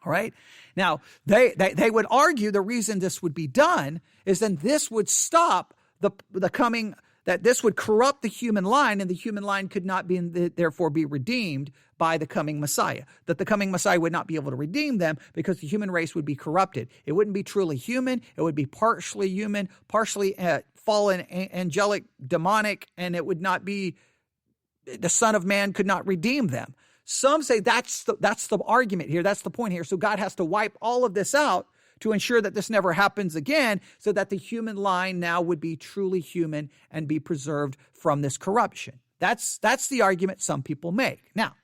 All right. Now, they would argue the reason this would be done is then this would stop the coming, that this would corrupt the human line, and the human line could not therefore be redeemed by the coming Messiah. That the coming Messiah would not be able to redeem them because the human race would be corrupted. It wouldn't be truly human. It would be partially human, partially fallen, angelic, demonic, and it would not be the Son of Man could not redeem them. Some say that's the argument here. That's the point here. So God has to wipe all of this out to ensure that this never happens again, so that the human line now would be truly human and be preserved from this corruption. That's the argument some people make. Now,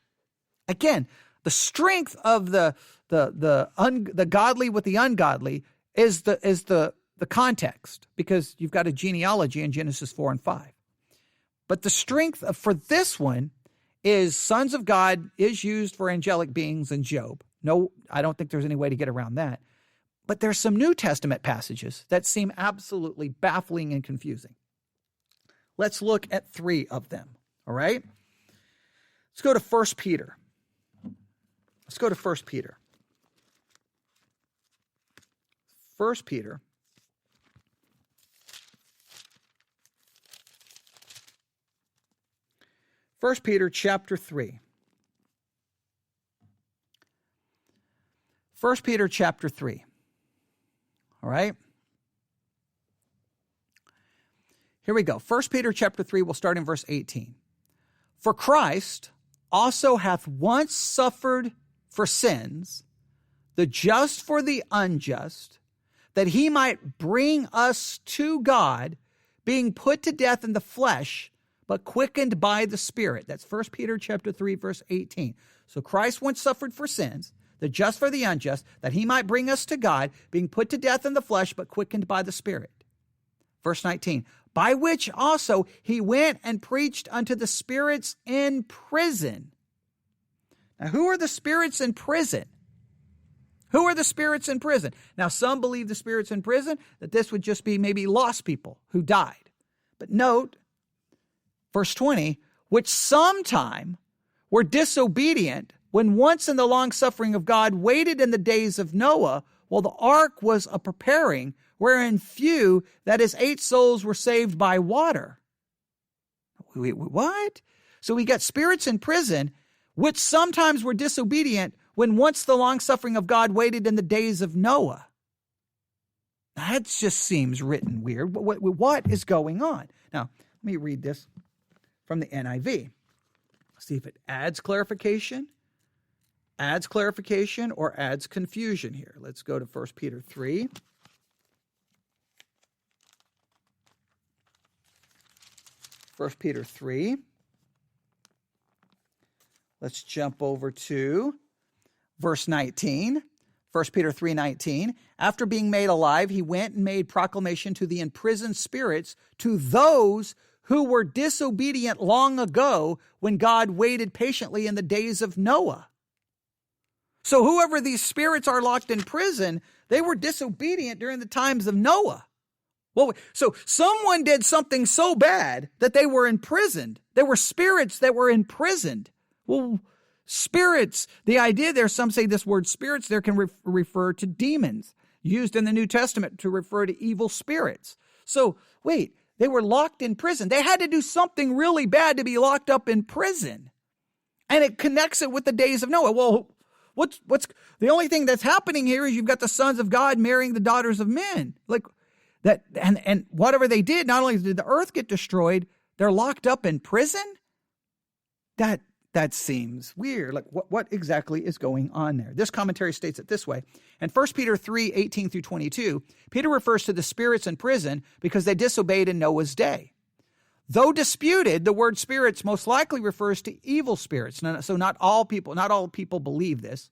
again, the strength of the godly with the ungodly is the context, because you've got a genealogy in Genesis 4 and 5. But the strength for this one is sons of God is used for angelic beings in Job. No, I don't think there's any way to get around that. But there's some New Testament passages that seem absolutely baffling and confusing. Let's look at 3 of them, all right? Let's go to 1 Peter. Let's go to 1 Peter. 1 Peter. First Peter chapter 3. 1 Peter chapter 3. All right. Here we go. 1 Peter chapter 3, we'll start in verse 18. For Christ also hath once suffered for sins, the just for the unjust, that he might bring us to God, being put to death in the flesh, but quickened by the Spirit. That's 1 Peter chapter 3, verse 18. So Christ once suffered for sins, the just for the unjust, that he might bring us to God, being put to death in the flesh, but quickened by the Spirit. Verse 19, by which also he went and preached unto the spirits in prison. Now, who are the spirits in prison? Who are the spirits in prison? Now, some believe the spirits in prison, that this would just be maybe lost people who died. But note, verse 20, which sometime were disobedient, when once in the long suffering of God waited in the days of Noah, while the ark was a preparing, wherein few, that is 8 souls, were saved by water. Wait, what? So we got spirits in prison, which sometimes were disobedient, when once the long suffering of God waited in the days of Noah. That just seems written weird. What is going on? Now, let me read this from the NIV. See if it adds clarification, or adds confusion here. Let's go to 1 Peter 3. First Peter 3. Let's jump over to verse 19. 1 Peter 3:19. After being made alive, he went and made proclamation to the imprisoned spirits, to those who were disobedient long ago, when God waited patiently in the days of Noah. So whoever these spirits are locked in prison, they were disobedient during the times of Noah. Well, so someone did something so bad that they were imprisoned. There were spirits that were imprisoned. Well, spirits, the idea there, some say this word spirits there can refer to demons, used in the New Testament to refer to evil spirits. So, wait, they were locked in prison. They had to do something really bad to be locked up in prison. And it connects it with the days of Noah. Well, what's the only thing that's happening here is you've got the sons of God marrying the daughters of men. Like that, and whatever they did, not only did the earth get destroyed, they're locked up in prison? That seems weird. Like, what exactly is going on there? This commentary states it this way. In 1 Peter 3:18 through 22, Peter refers to the spirits in prison because they disobeyed in Noah's day. Though disputed, the word spirits most likely refers to evil spirits. So not all people believe this.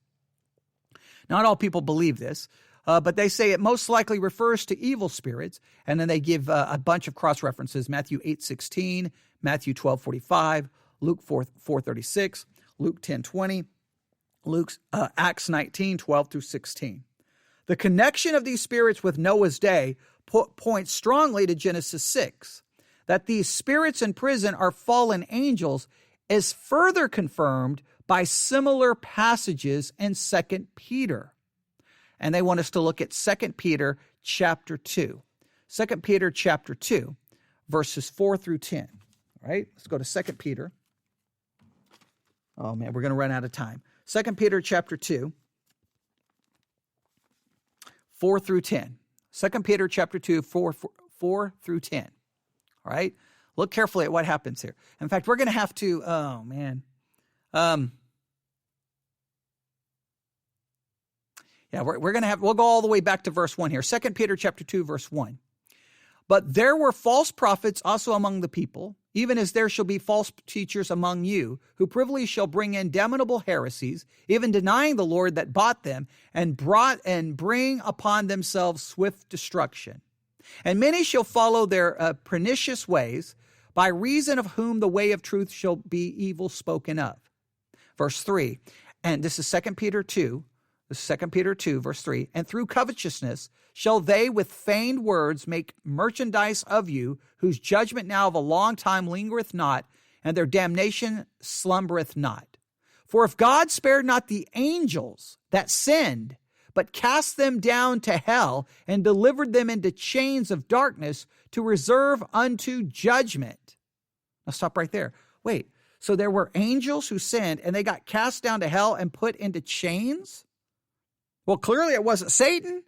Not all people believe this, but they say it most likely refers to evil spirits. And then they give a bunch of cross references: Matthew 8:16, Matthew 12:45, Luke 4:36, Luke 10:20, Acts 19:12 through 16. The connection of these spirits with Noah's day points strongly to Genesis 6. That these spirits in prison are fallen angels is further confirmed by similar passages in 2 Peter. And they want us to look at 2 Peter chapter 2. 2 Peter chapter 2, verses 4 through 10. All right, let's go to 2 Peter. Oh man, we're going to run out of time. 2 Peter chapter 2, 4 through 10. 2 Peter chapter 2, 4 through 10. All right, Look carefully at what happens here. In fact, we're going to have to, oh man. We'll go all the way back to verse 1 here. 2 Peter chapter 2, verse 1. But there were false prophets also among the people, even as there shall be false teachers among you, who privily shall bring in damnable heresies, even denying the Lord that bought them, and bring upon themselves swift destruction. And many shall follow their pernicious ways, by reason of whom the way of truth shall be evil spoken of. Verse 3, and this is 2 Peter 2, this is 2 Peter 2, verse 3, and through covetousness shall they with feigned words make merchandise of you, whose judgment now of a long time lingereth not, and their damnation slumbereth not. For if God spared not the angels that sinned, but cast them down to hell, and delivered them into chains of darkness to reserve unto judgment. Now stop right there. Wait, so there were angels who sinned, and they got cast down to hell and put into chains? Well, clearly it wasn't Satan,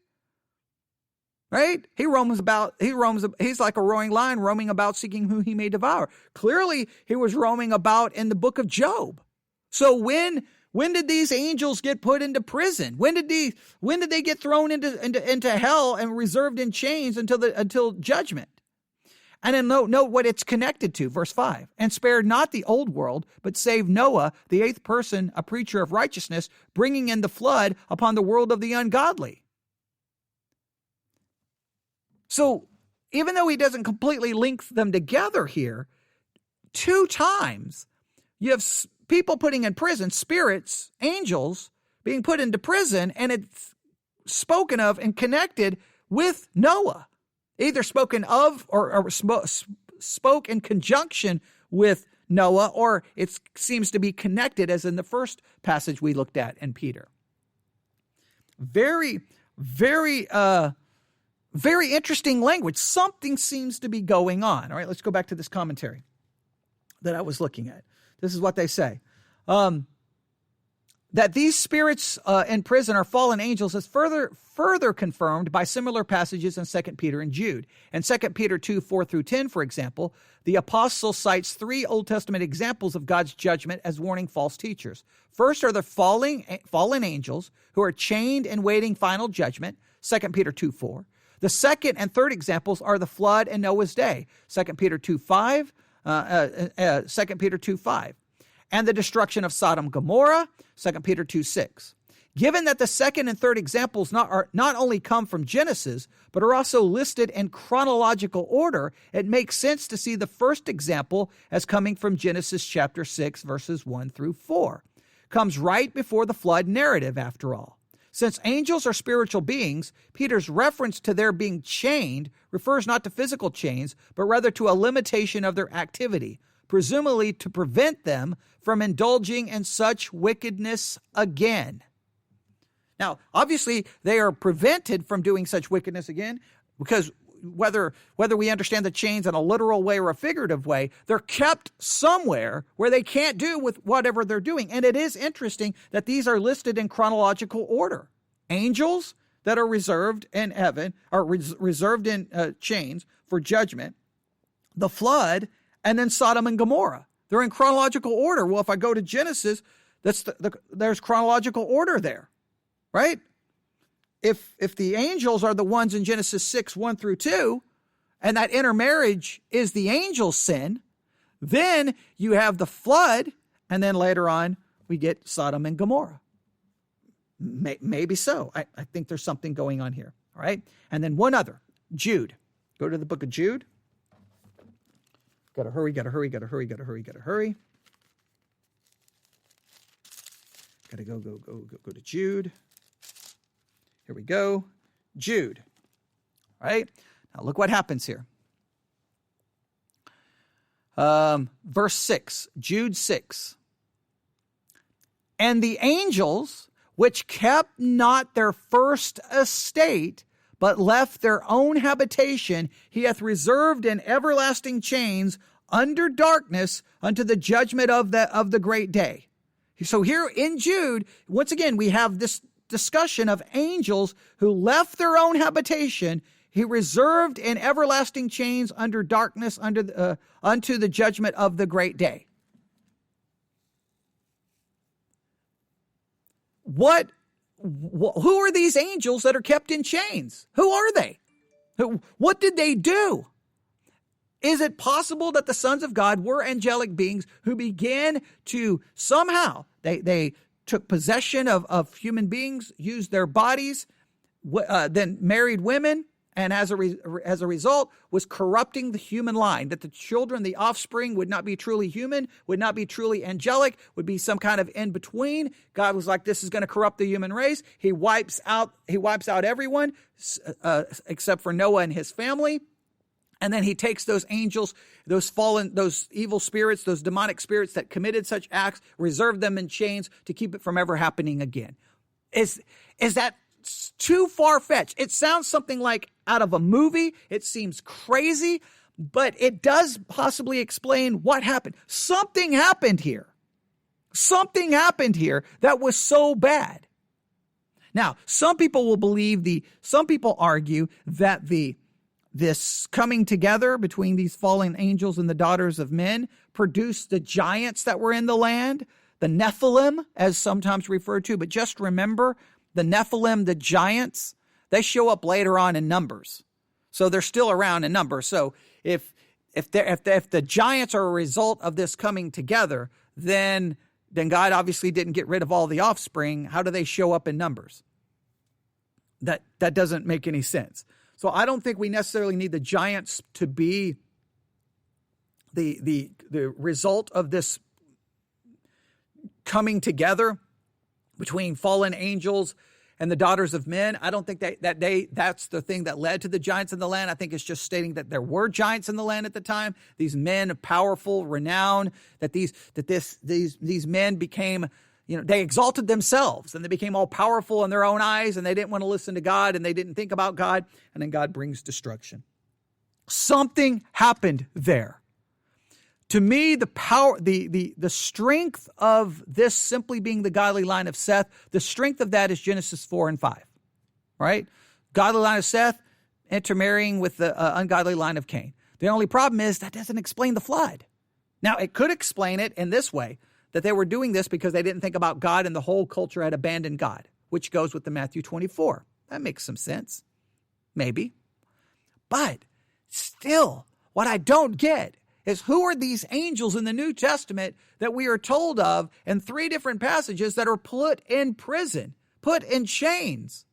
right? He's like a roaring lion roaming about seeking who he may devour. Clearly he was roaming about in the book of Job. So when did these angels get put into prison? When did they get thrown into hell and reserved in chains until judgment? And then note what it's connected to, verse 5. And spared not the old world, but saved Noah, the eighth person, a preacher of righteousness, bringing in the flood upon the world of the ungodly. So even though he doesn't completely link them together here, 2 times you have people putting in prison, spirits, angels being put into prison, and it's spoken of and connected with Noah. Either spoken of or spoke in conjunction with Noah, or it seems to be connected, as in the first passage we looked at in Peter. Very, very, very interesting language. Something seems to be going on. All right, let's go back to this commentary that I was looking at. This is what they say. That these spirits in prison are fallen angels is further confirmed by similar passages in 2 Peter and Jude. In 2 Peter 2, 4 through 10, for example, the apostle cites 3 Old Testament examples of God's judgment as warning false teachers. First are the fallen angels who are chained and waiting final judgment, 2 Peter 2, 4. The second and third examples are the flood and Noah's day, 2 Peter 2, 5, 2 Peter 2, 5. And the destruction of Sodom and Gomorrah, 2 Peter 2, 6. Given that the second and third examples not only come from Genesis, but are also listed in chronological order, it makes sense to see the first example as coming from Genesis chapter 6, verses 1 through 4. Comes right before the flood narrative, after all. Since angels are spiritual beings, Peter's reference to their being chained refers not to physical chains, but rather to a limitation of their activity, presumably to prevent them from indulging in such wickedness again. Now, obviously, they are prevented from doing such wickedness again because whether we understand the chains in a literal way or a figurative way, they're kept somewhere where they can't do with whatever they're doing. And it is interesting that these are listed in chronological order. Angels that are reserved in heaven are reserved in chains for judgment, the flood, and then Sodom and Gomorrah. They're in chronological order. Well, if I go to Genesis, there's chronological order there, right? If the angels are the ones in Genesis 6, 1 through 2, and that intermarriage is the angel's sin, then you have the flood, and then later on we get Sodom and Gomorrah. Maybe so. I think there's something going on here, all right? And then one other, Jude. Go to the book of Jude. Gotta hurry. Gotta go to Jude. Here we go. Jude. All right. Now look what happens here. Verse 6, Jude 6. And the angels, which kept not their first estate, but left their own habitation, he hath reserved in everlasting chains under darkness unto the judgment of the great day. So here in Jude, once again, we have this discussion of angels who left their own habitation he reserved in everlasting chains under darkness unto the judgment of the great day. Who are these angels that are kept in chains? Who are they? What did they do? Is it possible that the sons of God were angelic beings who began to somehow, they took possession of human beings, used their bodies, then married women, and as a result was corrupting the human line, that the children, the offspring would not be truly human, would not be truly angelic, would be some kind of in between. God was like, this is going to corrupt the human race. He wipes out everyone except for Noah and his family. And then he takes those angels, those evil spirits, those demonic spirits that committed such acts, reserved them in chains to keep it from ever happening again. Is that too far-fetched? It sounds something like out of a movie. It seems crazy, but it does possibly explain what happened. Something happened here. Something happened here that was so bad. Now, some people argue that this coming together between these fallen angels and the daughters of men produced the giants that were in the land, the Nephilim, as sometimes referred to. But just remember, the Nephilim, the giants, they show up later on in Numbers. So they're still around in Numbers. So if the giants are a result of this coming together, then God obviously didn't get rid of all the offspring. How do they show up in Numbers? That doesn't make any sense. So I don't think we necessarily need the giants to be the result of this coming together between fallen angels and the daughters of men. I don't think that's the thing that led to the giants in the land. I think it's just stating that there were giants in the land at the time. These men, powerful, renowned, that these men became, they exalted themselves and they became all powerful in their own eyes, and they didn't want to listen to God and they didn't think about God, and then God brings destruction. Something happened there. To me, the power, the strength of this simply being the godly line of Seth, the strength of that is Genesis 4 and 5, right? Godly line of Seth intermarrying with the ungodly line of Cain. The only problem is that doesn't explain the flood. Now, it could explain it in this way, that they were doing this because they didn't think about God and the whole culture had abandoned God, which goes with the Matthew 24. That makes some sense. Maybe. But still, what I don't get is who are these angels in the New Testament that we are told of in 3 different passages that are put in prison, put in chains?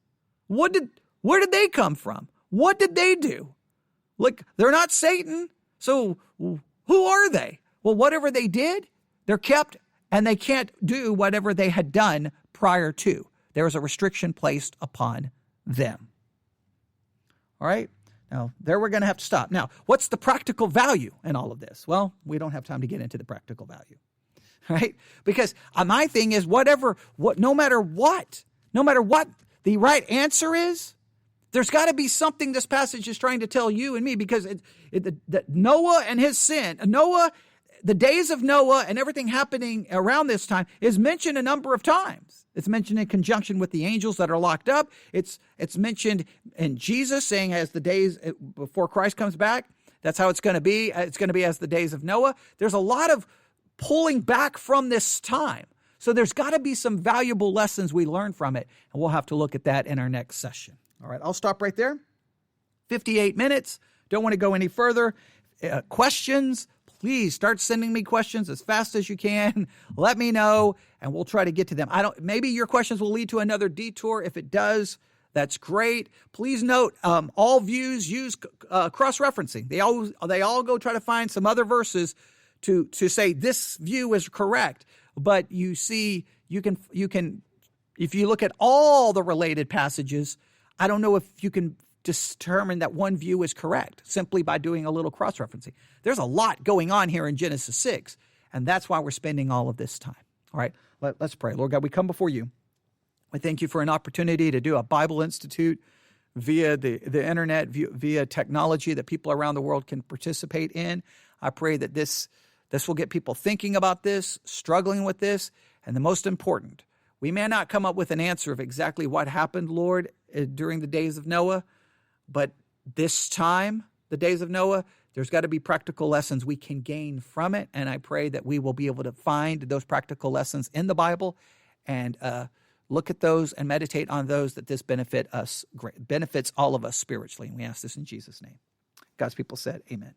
Where did they come from? What did they do? Look, they're not Satan. So who are they? Well, whatever they did, they're kept, and they can't do whatever they had done prior to. There was a restriction placed upon them. All right? Now, there we're going to have to stop. Now, what's the practical value in all of this? Well, we don't have time to get into the practical value, right? Because my thing is no matter what the right answer is, there's got to be something this passage is trying to tell you and me, because Noah and his sin, the days of Noah and everything happening around this time is mentioned a number of times. It's mentioned in conjunction with the angels that are locked up. It's mentioned in Jesus saying, as the days before Christ comes back, that's how it's going to be. It's going to be as the days of Noah. There's a lot of pulling back from this time. So there's got to be some valuable lessons we learn from it. And we'll have to look at that in our next session. All right, I'll stop right there. 58 minutes. Don't want to go any further. Questions? Please start sending me questions as fast as you can. Let me know, and we'll try to get to them. Maybe your questions will lead to another detour. If it does, that's great. Please note, all views use cross-referencing. They all go try to find some other verses to say this view is correct. But you see, you can, if you look at all the related passages, I don't know if you can determine that one view is correct simply by doing a little cross-referencing. There's a lot going on here in Genesis 6, and that's why we're spending all of this time. All right, let's pray. Lord God, we come before you. I thank you for an opportunity to do a Bible Institute via the internet, via technology that people around the world can participate in. I pray that this will get people thinking about this, struggling with this, and the most important, we may not come up with an answer of exactly what happened, Lord, during the days of Noah, but this time, the days of Noah, there's got to be practical lessons we can gain from it. And I pray that we will be able to find those practical lessons in the Bible and look at those and meditate on those, that this benefits all of us spiritually. And we ask this in Jesus' name. God's people said, amen.